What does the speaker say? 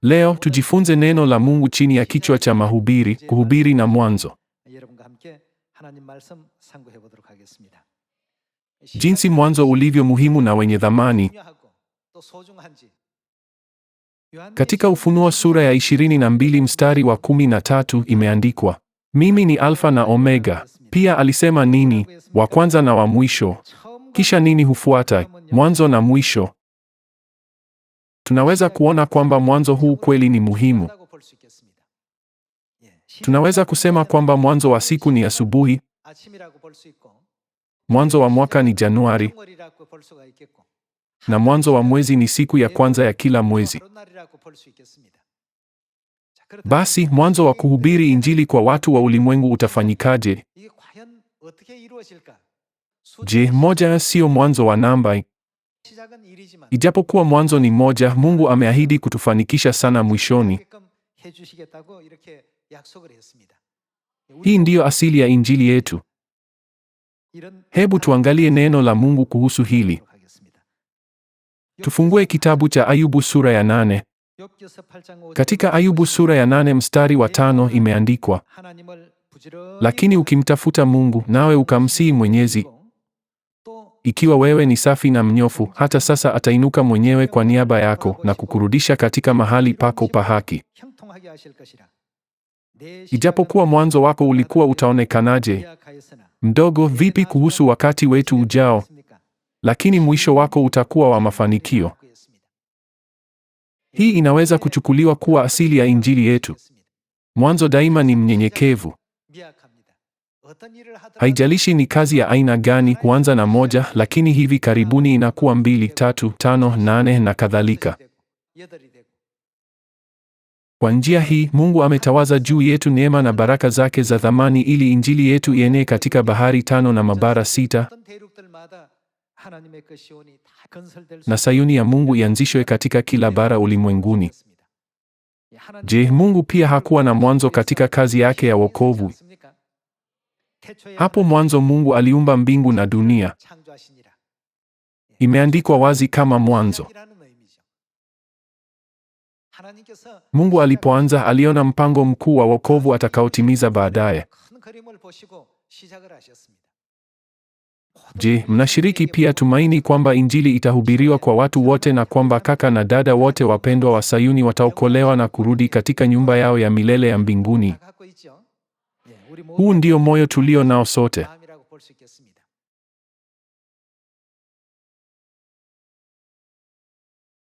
Leo tujifunze neno la Mungu chini ya kichwa cha mahubiri, kuhubiri na mwanzo. Jinsi mwanzo ulivyo muhimu na wenye thamani. Katika Ufunuo sura ya 22 mstari wa 13 imeandikwa, mimi ni Alfa na Omega. Pia alisema nini? Wa kwanza na wa mwisho. Kisha nini hufuata? Mwanzo na mwisho. Tunaweza kuona kwamba mwanzo huu kweli ni muhimu. Tunaweza kusema kwamba mwanzo wa siku ni asubuhi, mwanzo wa mwaka ni Januari, na mwanzo wa mwezi ni siku ya kwanza ya kila mwezi. Basi mwanzo wa kuhubiri Injili kwa watu wa ulimwengu utafanyikaje? Je, moja sio mwanzo wa namba? Ijapokuwa mwanzo ni moja, Mungu ameahidi kutufanikisha sana mwishoni. Hii ndiyo asili ya Injili yetu. Hebu tuangalie neno la Mungu kuhusu hili. Tufungue kitabu cha Ayubu sura ya 8. Katika Ayubu sura ya 8 mstari wa 5 imeandikwa, lakini ukimtafuta Mungu nawe ukamsihi Mwenyezi, ikiwa wewe ni safi na mnyofu, hata sasa atainuka mwenyewe kwa niaba yako na kukurudisha katika mahali pako pa haki. Ijapokuwa mwanzo wako ulikuwa utaonekanaje mdogo vipi kuhusu wakati wetu ujao, lakini mwisho wako utakuwa wa mafanikio. Hii inaweza kuchukuliwa kuwa asili ya Injili yetu. Mwanzo daima ni mnyenyekevu. Haijalishi ni kazi ya aina gani, huanza na moja, lakini hivi karibuni inakuwa 2, 3, 5, 8 na kadhalika. Kwa njia hii, Mungu ametawaza juu yetu neema na baraka zake za thamani ili Injili yetu ienee katika bahari 5 na mabara 6, na Sayuni ya Mungu ianzishwe katika kila bara ulimwenguni. Je, Mungu pia hakuwa na mwanzo katika kazi yake ya wokovu? Hapo mwanzo Mungu aliumba mbingu na dunia. Imeandikwa wazi kama mwanzo. Mungu alipoanza aliona mpango mkuu wa wokovu atakaotimiza baadaye. Je, mnashiriki pia tumaini kwamba Injili itahubiriwa kwa watu wote na kwamba kaka na dada wote wapendwa wa Sayuni wataokolewa na kurudi katika nyumba yao ya milele ya mbinguni? Huu ndio moyo tulio nao sote.